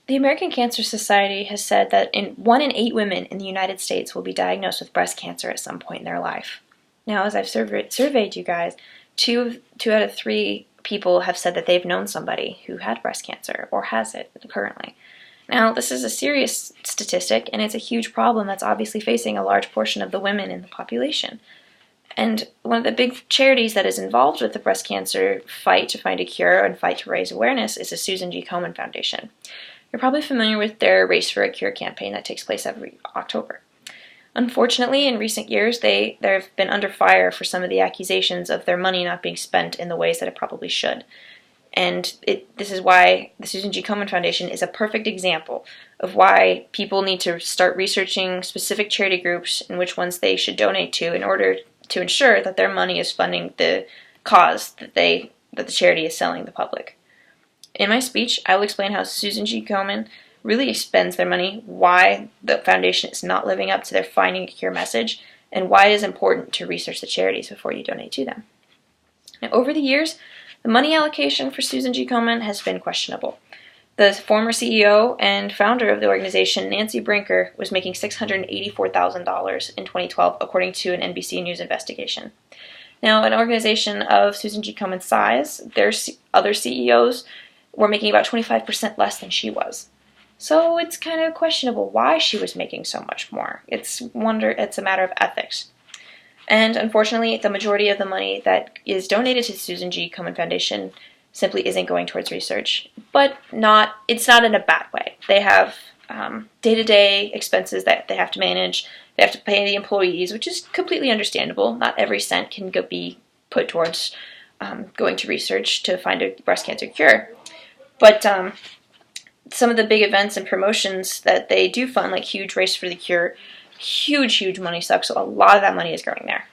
The American Cancer Society has said that 1 in 8 women in the United States will be diagnosed with breast cancer at some point in their life. Now, as I've surveyed you guys, two out of 3 people have said that they've known somebody who had breast cancer or has it currently. Now, this is a serious statistic, and it's a huge problem that's obviously facing a large portion of the women in the population. And one of the big charities that is involved with the breast cancer fight to find a cure and fight to raise awareness is the Susan G. Komen Foundation. You're probably familiar with their Race for a Cure campaign that takes place every October. Unfortunately, in recent years, they've been under fire for some of the accusations of their money not being spent in the ways that it probably should. And this is why the Susan G. Komen Foundation is a perfect example of why people need to start researching specific charity groups and which ones they should donate to in order to ensure that their money is funding the cause that the charity is selling the public. In my speech, I will explain how Susan G. Komen really spends their money, why the foundation is not living up to their Finding a Cure message, and why it is important to research the charities before you donate to them. Now, over the years, the money allocation for Susan G. Komen has been questionable. The former CEO and founder of the organization, Nancy Brinker, was making $684,000 in 2012, according to an NBC News investigation. Now, an organization of Susan G. Komen's size, their other CEOs were making about 25% less than she was. So it's kind of questionable why she was making so much more. It's a matter of ethics. And unfortunately, the majority of the money that is donated to the Susan G. Komen Foundation simply isn't going towards research. But it's not in a bad way. They have day-to-day expenses that they have to manage. They have to pay the employees, which is completely understandable. Not every cent can be put towards going to research to find a breast cancer cure. But some of the big events and promotions that they do fund, like huge Race for the Cure, huge money sucks, so a lot of that money is going there.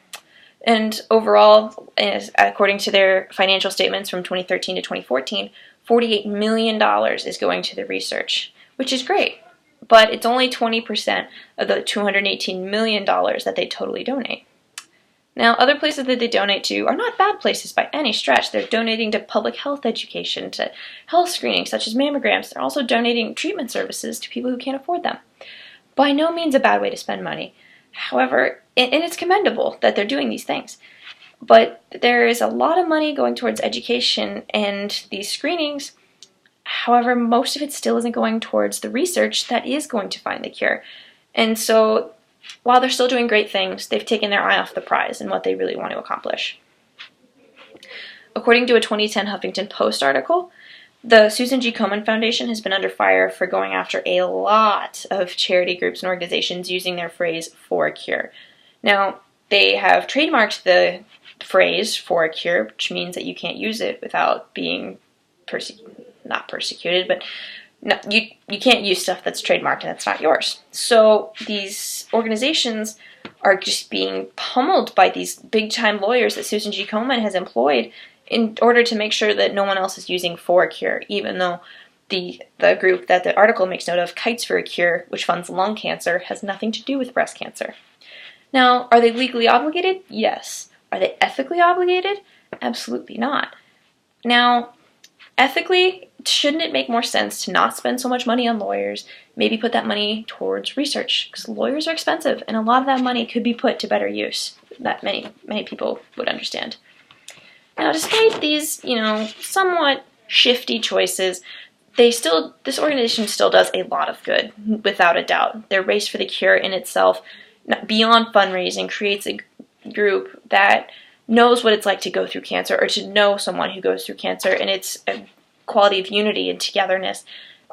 And overall, according to their financial statements from 2013 to 2014, $48 million is going to the research, which is great. But it's only 20% of the $218 million that they totally donate. Now, other places that they donate to are not bad places by any stretch. They're donating to public health education, to health screenings such as mammograms. They're also donating treatment services to people who can't afford them. By no means a bad way to spend money. However, and it's commendable that they're doing these things. But there is a lot of money going towards education and these screenings. However, most of it still isn't going towards the research that is going to find the cure. And so, while they're still doing great things, they've taken their eye off the prize and what they really want to accomplish. According to a 2010 Huffington Post article, the Susan G. Komen Foundation has been under fire for going after a lot of charity groups and organizations using their phrase, "for a cure." Now, they have trademarked the phrase, "for a cure," which means that you can't use it without being not persecuted, but no, you can't use stuff that's trademarked and that's not yours. So these organizations are just being pummeled by these big-time lawyers that Susan G. Komen has employed in order to make sure that no one else is using "for a cure," even though the group that the article makes note of, Kites for a Cure, which funds lung cancer, has nothing to do with breast cancer. Now, are they legally obligated? Yes. Are they ethically obligated? Absolutely not. Now, ethically, shouldn't it make more sense to not spend so much money on lawyers, maybe put that money towards research? Because lawyers are expensive, and a lot of that money could be put to better use that many people would understand. Now, despite these, somewhat shifty choices, this organization still does a lot of good, without a doubt. Their Race for the Cure in itself, beyond fundraising, creates a group that knows what it's like to go through cancer or to know someone who goes through cancer, and it's a quality of unity and togetherness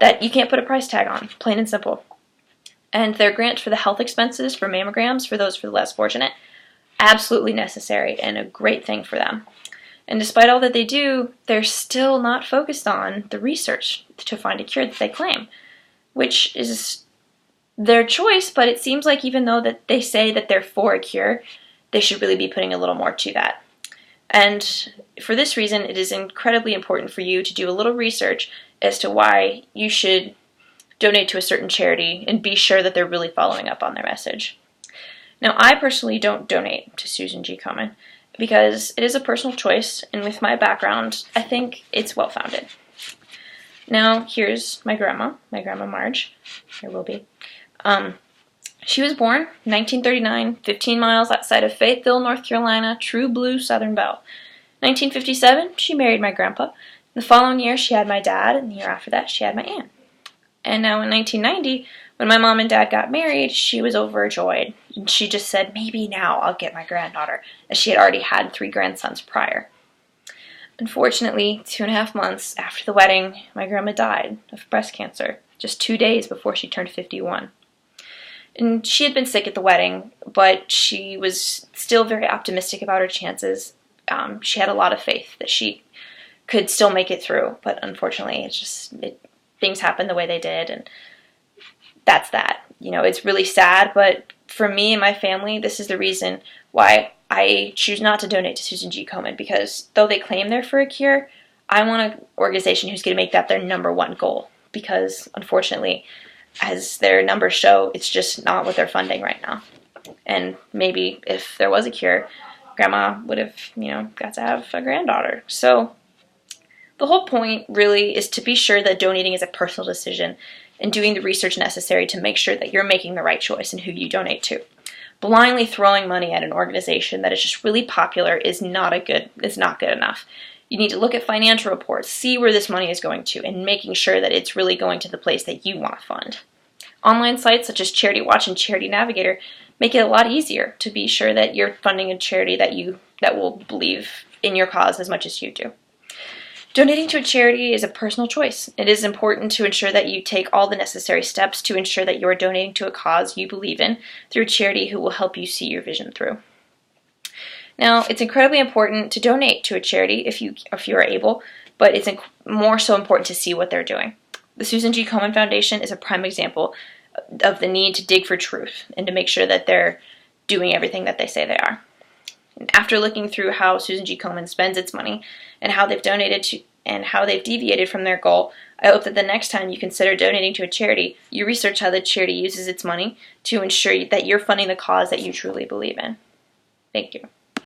that you can't put a price tag on, plain and simple. And their grant for the health expenses for mammograms, for those for the less fortunate, absolutely necessary and a great thing for them. And despite all that they do, they're still not focused on the research to find a cure that they claim, which is their choice, but it seems like even though that they say that they're for a cure, they should really be putting a little more to that. And for this reason, it is incredibly important for you to do a little research as to why you should donate to a certain charity and be sure that they're really following up on their message. Now, I personally don't donate to Susan G. Komen because it is a personal choice, and with my background, I think it's well-founded. Now, here's my grandma Marge. There will be. She was born 1939, 15 miles outside of Fayetteville, North Carolina, true blue Southern belle. 1957, she married my grandpa. The following year, she had my dad, and the year after that, she had my aunt. And now in 1990, when my mom and dad got married, she was overjoyed. She just said, maybe now I'll get my granddaughter, as she had already had 3 grandsons prior. Unfortunately, 2.5 months after the wedding, my grandma died of breast cancer, just 2 days before she turned 51. And she had been sick at the wedding, but she was still very optimistic about her chances. She had a lot of faith that she could still make it through, but unfortunately, things happened the way they did, and that's that. You know, it's really sad, but for me and my family, this is the reason why I choose not to donate to Susan G. Komen, because though they claim they're for a cure, I want an organization who's going to make that their #1 goal, because unfortunately, as their numbers show, it's just not what they're funding right now. And maybe if there was a cure, Grandma would have, got to have a granddaughter. So the whole point really is to be sure that donating is a personal decision and doing the research necessary to make sure that you're making the right choice in who you donate to. Blindly throwing money at an organization that is just really popular is not good enough. You need to look at financial reports, see where this money is going to, and making sure that it's really going to the place that you want to fund. Online sites such as Charity Watch and Charity Navigator make it a lot easier to be sure that you're funding a charity that will believe in your cause as much as you do. Donating to a charity is a personal choice. It is important to ensure that you take all the necessary steps to ensure that you are donating to a cause you believe in through a charity who will help you see your vision through. Now, it's incredibly important to donate to a charity if you are able, but it's more so important to see what they're doing. The Susan G. Komen Foundation is a prime example of the need to dig for truth and to make sure that they're doing everything that they say they are. And after looking through how Susan G. Komen spends its money and how they've donated to and how they've deviated from their goal, I hope that the next time you consider donating to a charity, you research how the charity uses its money to ensure that you're funding the cause that you truly believe in. Thank you.